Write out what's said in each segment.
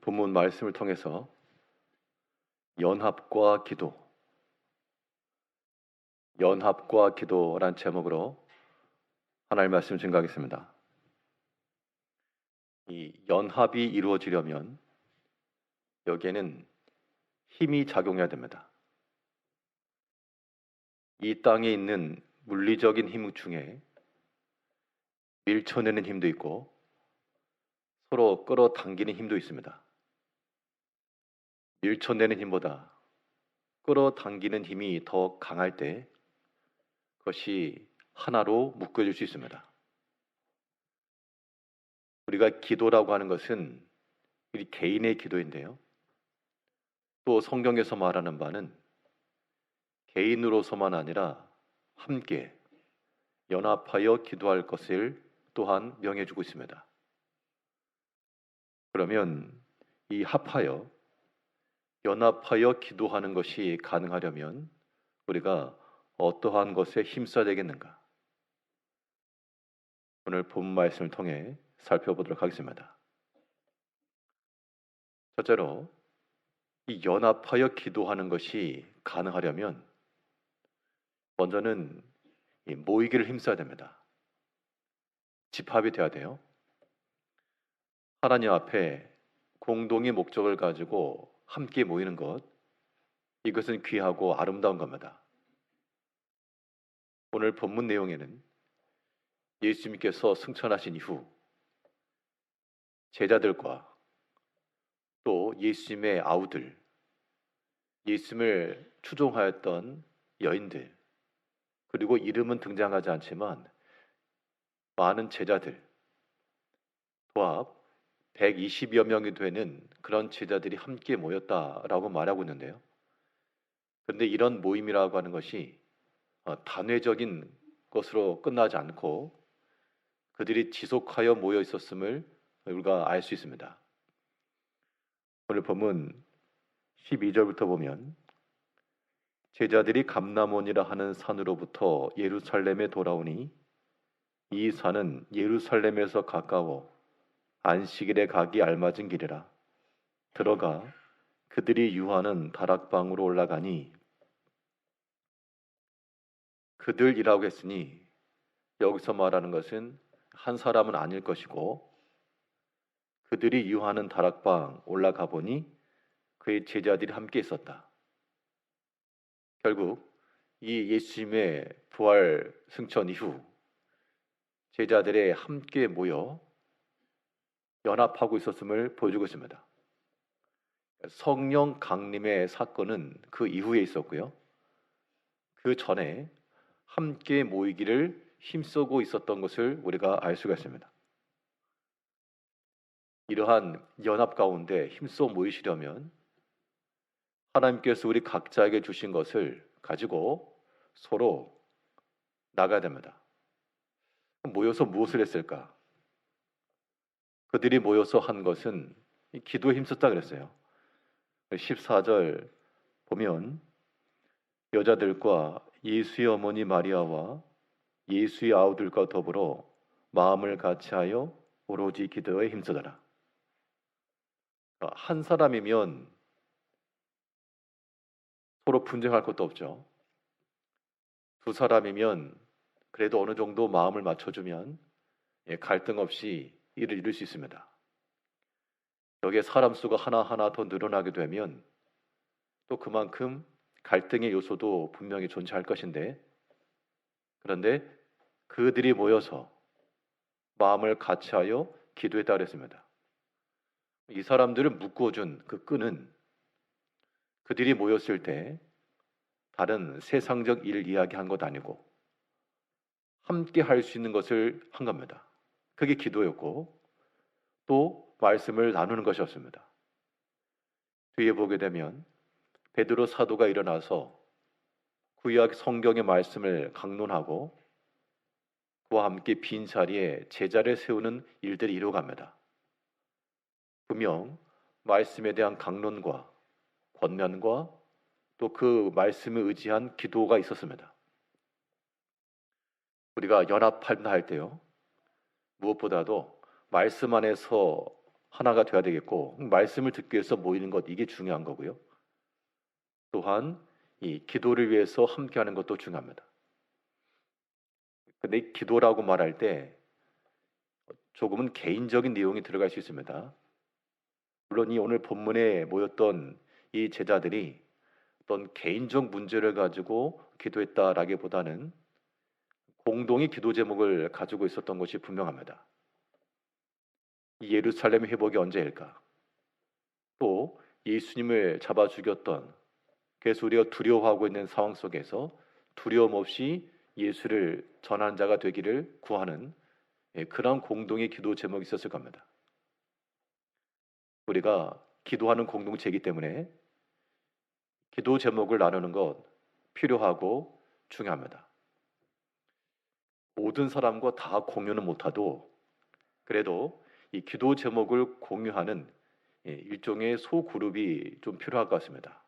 본문 말씀을 통해서 연합과 기도란 제목으로 하나님의 말씀 증거하겠습니다. 이 연합이 이루어지려면 여기에는 힘이 작용해야 됩니다. 이 땅에 있는 물리적인 힘 중에 밀쳐내는 힘도 있고 서로 끌어당기는 힘도 있습니다. 밀쳐내는 힘보다 끌어당기는 힘이 더 강할 때 그것이 하나로 묶여질 수 있습니다. 우리가 기도라고 하는 것은 우리 개인의 기도인데요. 또 성경에서 말하는 바는 개인으로서만 아니라 함께 연합하여 기도할 것을 또한 명해주고 있습니다. 그러면 이 연합하여 기도하는 것이 가능하려면 우리가 어떠한 것에 힘써야 되겠는가? 오늘 본문 말씀을 통해 살펴보도록 하겠습니다. 첫째로 이 연합하여 기도하는 것이 가능하려면 먼저는 이 모이기를 힘써야 됩니다. 집합이 돼야 돼요. 하나님 앞에 공동의 목적을 가지고 함께 모이는 것, 이것은 귀하고 아름다운 겁니다. 오늘 본문 내용에는 예수님께서 승천하신 이후 제자들과 또 예수님의 아우들, 예수님을 추종하였던 여인들, 그리고 이름은 등장하지 않지만 많은 제자들, 도합 120여 명이 되는 그런 제자들이 함께 모였다라고 말하고 있는데요. 그런데 이런 모임이라고 하는 것이 단회적인 것으로 끝나지 않고 그들이 지속하여 모여 있었음을 우리가 알 수 있습니다. 오늘 본문 12절부터 보면 제자들이 감람원이라 하는 산으로부터 예루살렘에 돌아오니 이 산은 예루살렘에서 가까워 안식일에 가기 알맞은 길이라. 들어가 그들이 유하는 다락방으로 올라가니, 그들이라고 했으니 여기서 말하는 것은 한 사람은 아닐 것이고, 그들이 유하는 다락방 올라가 보니 그의 제자들이 함께 있었다. 결국 이 예수님의 부활 승천 이후 제자들의 함께 모여 연합하고 있었음을 보여주고 있습니다. 성령 강림의 사건은 그 이후에 있었고요. 그 전에 함께 모이기를 힘쓰고 있었던 것을 우리가 알 수가 있습니다. 이러한 연합 가운데 힘써 모이시려면 하나님께서 우리 각자에게 주신 것을 가지고 서로 나가야 됩니다. 모여서 무엇을 했을까? 그들이 모여서 한 것은 기도에 힘썼다 그랬어요. 14절 보면 여자들과 예수의 어머니 마리아와 예수의 아우들과 더불어 마음을 같이하여 오로지 기도에 힘쓰더라. 한 사람이면 서로 분쟁할 것도 없죠. 두 사람이면 그래도 어느 정도 마음을 맞춰주면 갈등 없이 일을 이룰 수 있습니다. 여기에 사람 수가 하나하나 더 늘어나게 되면 또 그만큼 갈등의 요소도 분명히 존재할 것인데, 그런데 그들이 모여서 마음을 같이하여 기도했다 그랬습니다. 이 사람들을 묶어준 그 끈은 그들이 모였을 때 다른 세상적 일 이야기한 것 아니고 함께 할 수 있는 것을 한 겁니다. 그게 기도였고 또 말씀을 나누는 것이었습니다. 뒤에 보게 되면 베드로 사도가 일어나서 구약 성경의 말씀을 강론하고 그와 함께 빈 자리에 제자를 세우는 일들이 이루어갑니다. 분명 말씀에 대한 강론과 권면과 또 그 말씀에 의지한 기도가 있었습니다. 우리가 연합한다 할 때요, 무엇보다도 말씀 안에서 하나가 돼야 되겠고, 말씀을 듣기 위해서 모이는 것, 이게 중요한 거고요. 또한 이 기도를 위해서 함께하는 것도 중요합니다. 근데 기도라고 말할 때 조금은 개인적인 내용이 들어갈 수 있습니다. 물론 이 오늘 본문에 모였던 이 제자들이 어떤 개인적 문제를 가지고 기도했다라기보다는 공동의 기도 제목을 가지고 있었던 것이 분명합니다. 이 예루살렘 회복이 언제일까? 또 예수님을 잡아 죽였던, 그래서 우리가 두려워하고 있는 상황 속에서 두려움 없이 예수를 전하는 자가 되기를 구하는 그런 공동의 기도 제목이 있었을 겁니다. 우리가 기도하는 공동체이기 때문에 기도 제목을 나누는 것 필요하고 중요합니다. 모든 사람과 다 공유는 못하도 그래도 이 기도 제목을 공유하는 일종의 소그룹이 좀 필요할 것 같습니다.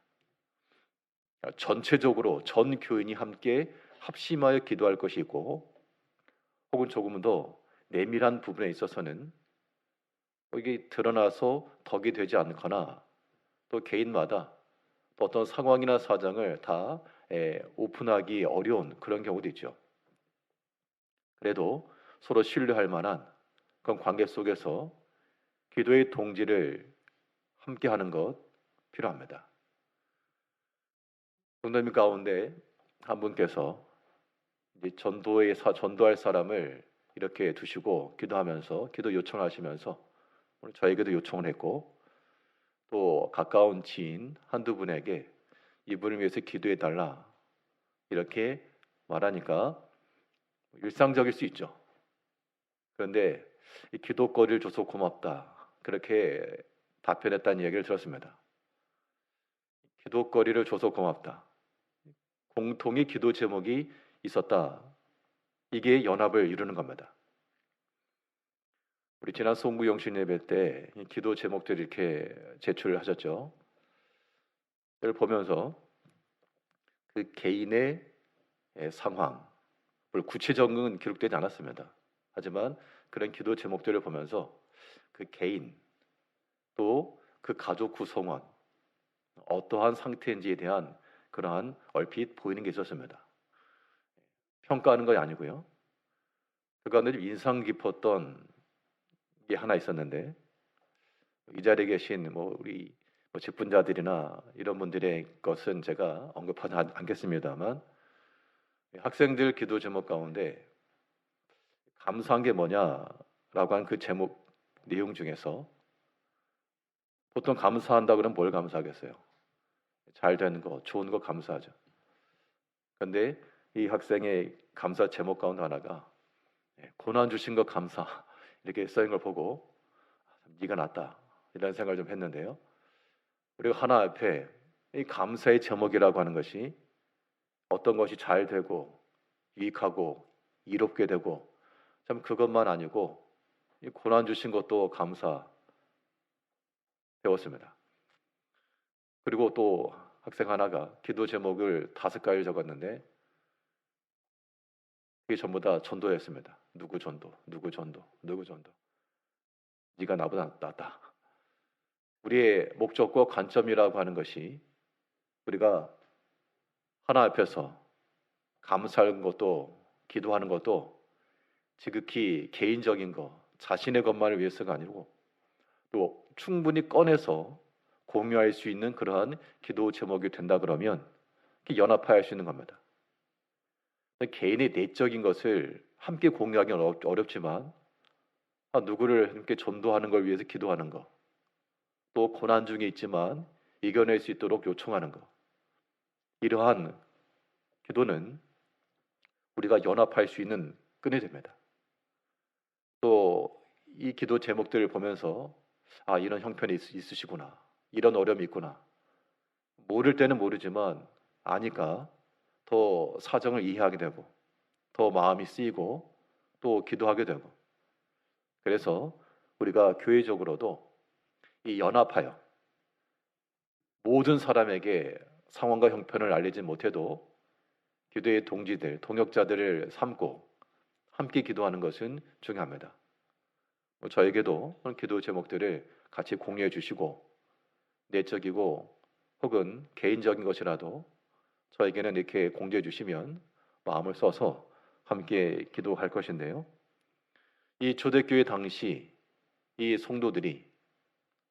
전체적으로 전 교인이 함께 합심하여 기도할 것이 있고, 혹은 조금은 더 내밀한 부분에 있어서는 이게 드러나서 덕이 되지 않거나 또 개인마다 또 어떤 상황이나 사정을 다 오픈하기 어려운 그런 경우도 있죠. 그래도 서로 신뢰할 만한 그런 관계 속에서 기도의 동지를 함께하는 것 필요합니다. 성도님 가운데 한 분께서 이제 전도할 사람을 이렇게 두시고 기도하면서 기도 요청하시면서 오늘 저에게도 요청을 했고, 또 가까운 지인 한두 분에게 이분을 위해서 기도해 달라 이렇게 말하니까 일상적일 수 있죠. 그런데 이 기도거리를 줘서 고맙다 그렇게 답변했다는 얘기를 들었습니다. 기도거리를 줘서 고맙다. 공통의 기도 제목이 있었다. 이게 연합을 이루는 겁니다. 우리 지난 송구 영신 예배 때 기도 제목들 이렇게 제출하셨죠. 이걸 보면서 그 개인의 상황, 구체적인 기록되지 않았습니다. 하지만 그런 기도 제목들을 보면서 그 개인 또 그 가족 구성원 어떠한 상태인지에 대한 그러한 얼핏 보이는 게 있었습니다. 평가하는 것이 아니고요. 그 가운데 좀 인상 깊었던 게 하나 있었는데, 이 자리에 계신 우리 직분자들이나 이런 분들의 것은 제가 언급하지 않겠습니다만, 학생들 기도 제목 가운데 감사한 게 뭐냐라고 한 그 제목 내용 중에서 보통 감사한다 그러면 뭘 감사하겠어요? 잘 되는 거, 좋은 거 감사하죠. 그런데 이 학생의 감사 제목 가운데 하나가 고난 주신 것 감사 이렇게 써있는 걸 보고 네가 낫다 이런 생각을 좀 했는데요. 우리가 하나 앞에 이 감사의 제목이라고 하는 것이 어떤 것이 잘 되고 유익하고 이롭게 되고 참 그것만 아니고 이 고난 주신 것도 감사 배웠습니다. 그리고 또 학생 하나가 기도 제목을 5가지를 적었는데 그게 전부 다 전도였습니다. 누구 전도, 누구 전도, 누구 전도. 네가 나보다 낫다. 우리의 목적과 관점이라고 하는 것이 우리가 하나 앞에서 감사하는 것도 기도하는 것도 지극히 개인적인 것, 자신의 것만을 위해서가 아니고 또 충분히 꺼내서 공유할 수 있는 그러한 기도 제목이 된다 그러면 연합할 수 있는 겁니다. 개인의 내적인 것을 함께 공유하기는 어렵지만 누구를 함께 전도하는 걸 위해서 기도하는 것, 또 고난 중에 있지만 이겨낼 수 있도록 요청하는 것, 이러한 기도는 우리가 연합할 수 있는 끈이 됩니다. 또 이 기도 제목들을 보면서 이런 형편이 있으시구나, 이런 어려움이 있구나, 모를 때는 모르지만 아니까 더 사정을 이해하게 되고 더 마음이 쓰이고 또 기도하게 되고, 그래서 우리가 교회적으로도 이 연합하여 모든 사람에게 상황과 형편을 알리지 못해도 기도의 동지들, 동역자들을 삼고 함께 기도하는 것은 중요합니다. 저에게도 그런 기도 제목들을 같이 공유해 주시고 내적이고 혹은 개인적인 것이라도 저에게는 이렇게 공지해 주시면 마음을 써서 함께 기도할 것인데요. 이 초대교회 당시 이 성도들이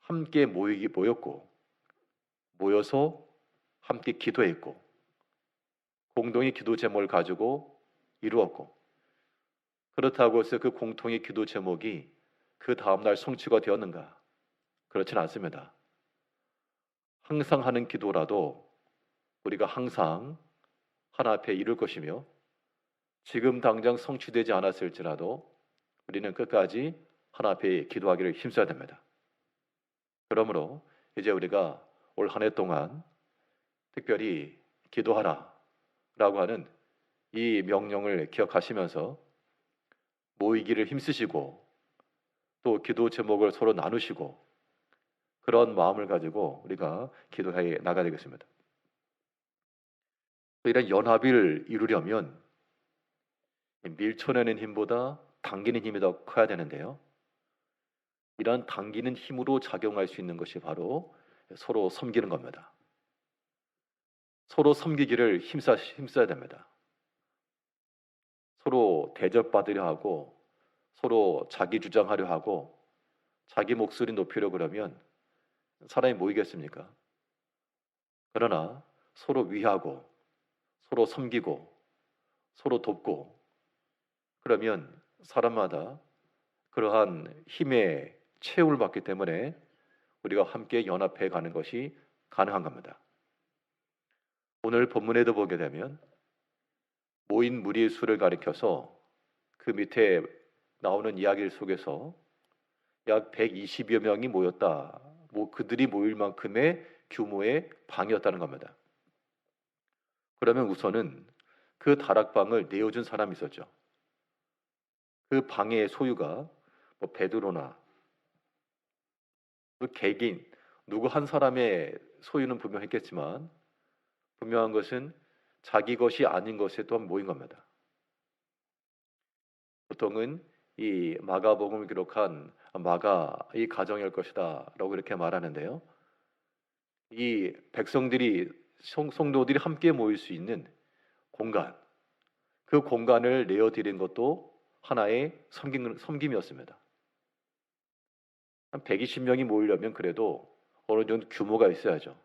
함께 모였고 모여서 함께 기도했고 공동의 기도 제목을 가지고 이루었고 그렇다고 해서 그 공통의 기도 제목이 그 다음날 성취가 되었는가? 그렇지는 않습니다. 항상 하는 기도라도 우리가 항상 하나 앞에 이룰 것이며 지금 당장 성취되지 않았을지라도 우리는 끝까지 하나 앞에 기도하기를 힘써야 됩니다. 그러므로 이제 우리가 올 한 해 동안 특별히 기도하라 라고 하는 이 명령을 기억하시면서 모이기를 힘쓰시고 또 기도 제목을 서로 나누시고 그런 마음을 가지고 우리가 기도해 나가야 되겠습니다. 이런 연합을 이루려면 밀쳐내는 힘보다 당기는 힘이 더 커야 되는데요. 이런 당기는 힘으로 작용할 수 있는 것이 바로 서로 섬기는 겁니다. 서로 섬기기를 힘써야 됩니다. 서로 대접받으려 하고 서로 자기 주장하려 하고 자기 목소리 높이려 그러면 사람이 모이겠습니까? 그러나 서로 위하고 서로 섬기고 서로 돕고 그러면 사람마다 그러한 힘의 체험을 받기 때문에 우리가 함께 연합해 가는 것이 가능한 겁니다. 오늘 본문에도 보게 되면 모인 무리의 수를 가리켜서 그 밑에 나오는 이야기 속에서 약 120여 명이 모였다. 그들이 모일 만큼의 규모의 방이었다는 겁니다. 그러면 우선은 그 다락방을 내어준 사람이 있었죠. 그 방의 소유가 베드로나 그 개개인 누구 한 사람의 소유는 분명했겠지만 분명한 것은 자기 것이 아닌 것에 또한 모인 겁니다. 보통은 이 마가복음을 기록한 마가의 가정일 것이다 라고 이렇게 말하는데요. 이 백성들이 성도들이 함께 모일 수 있는 공간 그 공간을 내어드린 것도 하나의 섬김이었습니다. 한 120명이 모이려면 그래도 어느 정도 규모가 있어야죠.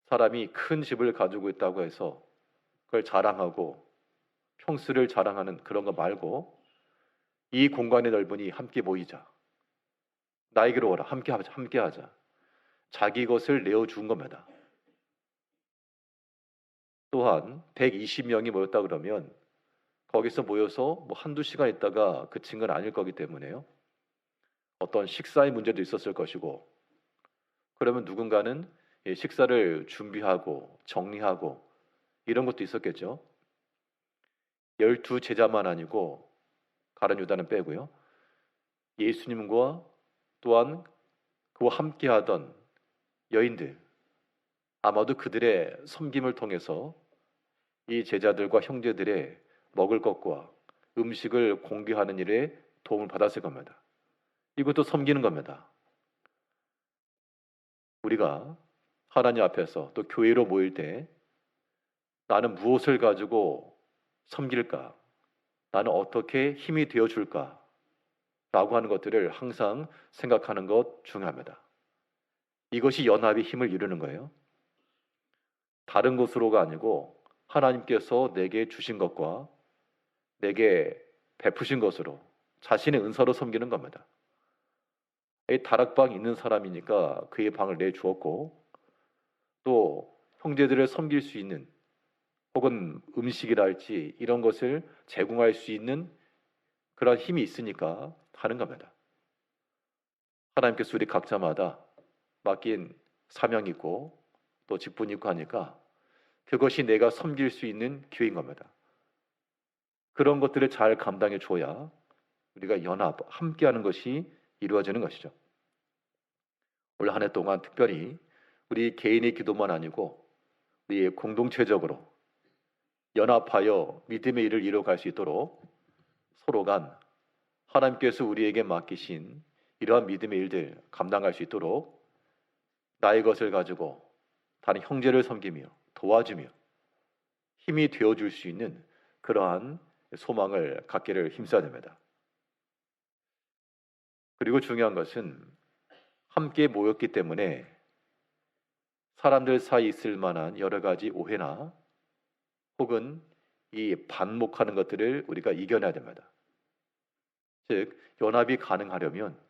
사람이 큰 집을 가지고 있다고 해서 그걸 자랑하고 평수를 자랑하는 그런 거 말고 이 공간이 넓으니 함께 모이자. 나에게로 오라. 함께 하자. 자기 것을 내어준 겁니다. 또한 120명이 모였다 그러면 거기서 모여서 한두 시간 있다가 그친 건 아닐 거기 때문에요. 어떤 식사의 문제도 있었을 것이고 그러면 누군가는 식사를 준비하고 정리하고 이런 것도 있었겠죠. 12제자만 아니고 가룟 유다는 빼고요. 예수님과 또한 그와 함께하던 여인들 아마도 그들의 섬김을 통해서 이 제자들과 형제들의 먹을 것과 음식을 공개하는 일에 도움을 받았을 겁니다. 이것도 섬기는 겁니다. 우리가 하나님 앞에서 또 교회로 모일 때 나는 무엇을 가지고 섬길까? 나는 어떻게 힘이 되어줄까? 라고 하는 것들을 항상 생각하는 것 중요합니다. 이것이 연합의 힘을 이루는 거예요. 다른 것으로가 아니고 하나님께서 내게 주신 것과 내게 베푸신 것으로 자신의 은사로 섬기는 겁니다. 이 다락방이 있는 사람이니까 그의 방을 내주었고 또 형제들을 섬길 수 있는 혹은 음식이랄지 이런 것을 제공할 수 있는 그런 힘이 있으니까 하는 겁니다. 하나님께서 우리 각자마다 맡긴 사명이 있고 또 직분이 있고 하니까 그것이 내가 섬길 수 있는 기회인 겁니다. 그런 것들을 잘 감당해 줘야 우리가 연합, 함께하는 것이 이루어지는 것이죠. 올 한 해 동안 특별히 우리 개인의 기도만 아니고 우리 공동체적으로 연합하여 믿음의 일을 이루어갈 수 있도록 서로 간 하나님께서 우리에게 맡기신 이러한 믿음의 일들 감당할 수 있도록 나의 것을 가지고 다른 형제를 섬기며 도와주며 힘이 되어줄 수 있는 그러한 소망을 갖기를 힘써야 됩니다. 그리고 중요한 것은 함께 모였기 때문에 사람들 사이 있을 만한 여러 가지 오해나 혹은 이 반목하는 것들을 우리가 이겨내야 됩니다. 즉, 연합이 가능하려면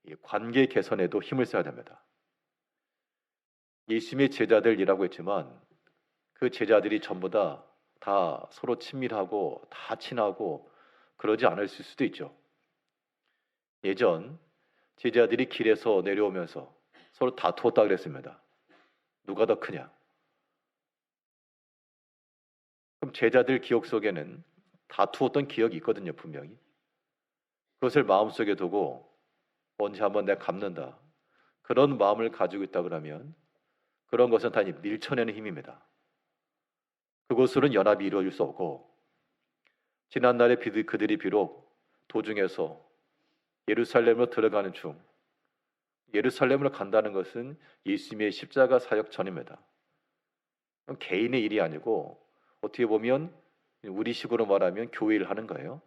이 관계 개선에도 힘을 써야 됩니다. 예수님의 제자들이라고 했지만 그 제자들이 전부 다 서로 친밀하고 다 친하고 그러지 않을 수도 있죠. 예전 제자들이 길에서 내려오면서 서로 다투었다 그랬습니다. 누가 더 크냐? 그럼 제자들 기억 속에는 다투었던 기억이 있거든요, 분명히. 그것을 마음속에 두고 언제 한번 내가 갚는다. 그런 마음을 가지고 있다 그러면 그런 것은 단지 밀쳐내는 힘입니다. 그것으로는 연합이 이루어질 수 없고 지난날에 그들이 비록 도중에서 예루살렘으로 들어가는 중 예루살렘으로 간다는 것은 예수님의 십자가 사역 전입니다. 개인의 일이 아니고 어떻게 보면 우리식으로 말하면 교회 일을 하는 거예요.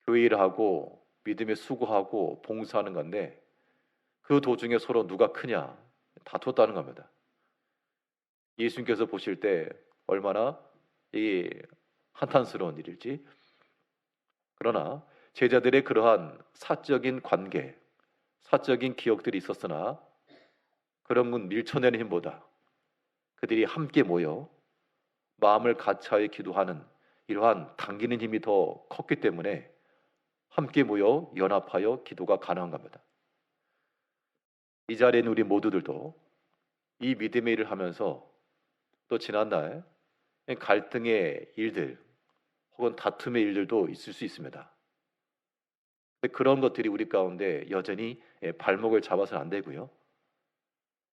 교회 일을 하고 믿음에 수고하고 봉사하는 건데 그 도중에 서로 누가 크냐 다투었다는 겁니다. 예수님께서 보실 때 얼마나 이 한탄스러운 일일지. 그러나 제자들의 그러한 사적인 관계, 사적인 기억들이 있었으나 그런 건 밀쳐내는 힘보다 그들이 함께 모여 마음을 같이하여 기도하는 이러한 당기는 힘이 더 컸기 때문에 함께 모여 연합하여 기도가 가능한 겁니다. 이 자리에 있는 우리 모두들도 이 믿음의 일을 하면서 또 지난날 갈등의 일들 혹은 다툼의 일들도 있을 수 있습니다. 그런 것들이 우리 가운데 여전히 발목을 잡아서는 안 되고요.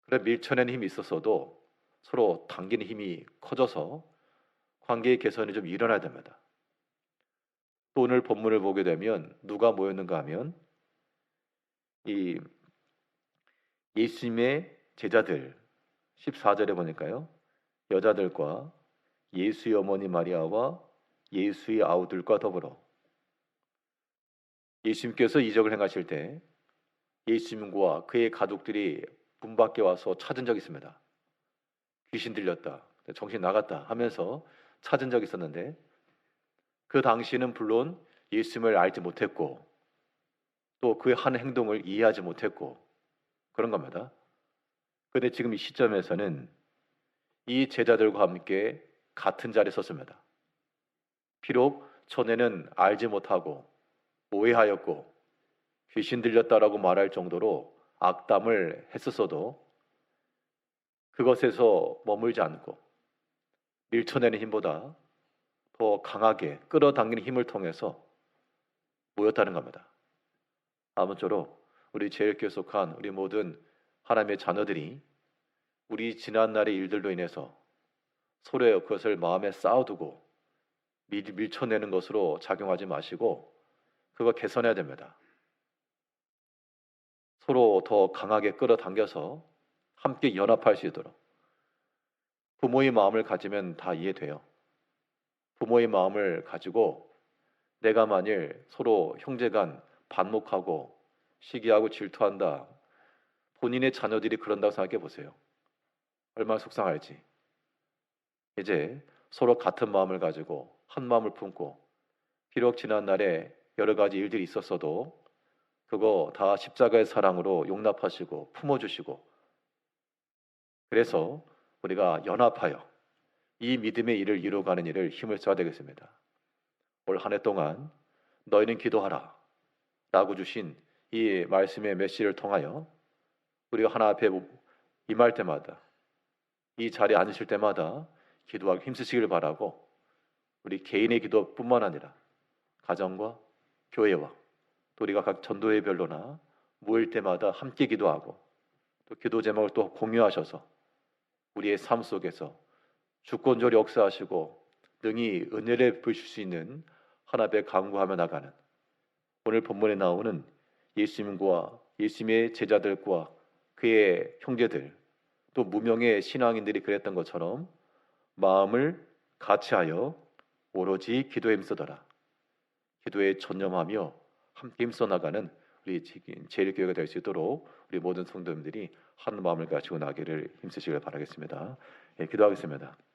그런 밀쳐내는 힘이 있었어도 서로 당기는 힘이 커져서 관계의 개선이 좀 일어나야 됩니다. 또 오늘 본문을 보게 되면 누가 모였는가 하면 이 예수님의 제자들 14절에 보니까요. 여자들과 예수의 어머니 마리아와 예수의 아우들과 더불어 예수님께서 이적을 행하실 때 예수님과 그의 가족들이 문 밖에 와서 찾은 적이 있습니다. 귀신 들렸다, 정신 나갔다 하면서 찾은 적이 있었는데 그 당시에는 물론 예수님을 알지 못했고 또 그의 한 행동을 이해하지 못했고 그런 겁니다. 그런데 지금 이 시점에서는 이 제자들과 함께 같은 자리에 섰습니다. 비록 전에는 알지 못하고 오해하였고 귀신 들렸다라고 말할 정도로 악담을 했었어도 그것에서 머물지 않고 밀쳐내는 힘보다 더 강하게 끌어당기는 힘을 통해서 모였다는 겁니다. 아무쪼록 우리 제일교회 속한 우리 모든 하나님의 자녀들이 우리 지난날의 일들로 인해서 서로의 그것을 마음에 쌓아두고 밀쳐내는 것으로 작용하지 마시고 그거 개선해야 됩니다. 서로 더 강하게 끌어당겨서 함께 연합할 수 있도록. 부모의 마음을 가지면 다 이해돼요. 부모의 마음을 가지고 내가 만일 서로 형제간 반목하고 시기하고 질투한다. 본인의 자녀들이 그런다고 생각해 보세요. 얼마나 속상할지. 이제 서로 같은 마음을 가지고 한 마음을 품고 비록 지난날에 여러 가지 일들이 있었어도 그거 다 십자가의 사랑으로 용납하시고 품어주시고 그래서 우리가 연합하여 이 믿음의 일을 이루어가는 일을 힘을 써야 되겠습니다. 올 한 해 동안 너희는 기도하라 라고 주신 이 말씀의 메시지를 통하여 우리가 하나 앞에 임할 때마다 이 자리에 앉으실 때마다 기도하기 힘쓰시기를 바라고 우리 개인의 기도뿐만 아니라 가정과 교회와 또 우리가 각 전도회별로나 모일 때마다 함께 기도하고 또 기도 제목을 또 공유하셔서 우리의 삶 속에서 주권적으로 역사하시고 능히 은혜를 부으실 수 있는 하나님의 간구하며 나가는 오늘 본문에 나오는 예수님과 예수님의 제자들과 그의 형제들, 또 무명의 신앙인들이 그랬던 것처럼 마음을 같이하여 오로지 기도에 힘쓰더라. 기도에 전념하며 함께 힘써 나가는 우리 제일교회가 될 수 있도록 우리 모든 성도님들이 한 마음을 가지고 나기를 힘쓰시길 바라겠습니다. 기도하겠습니다.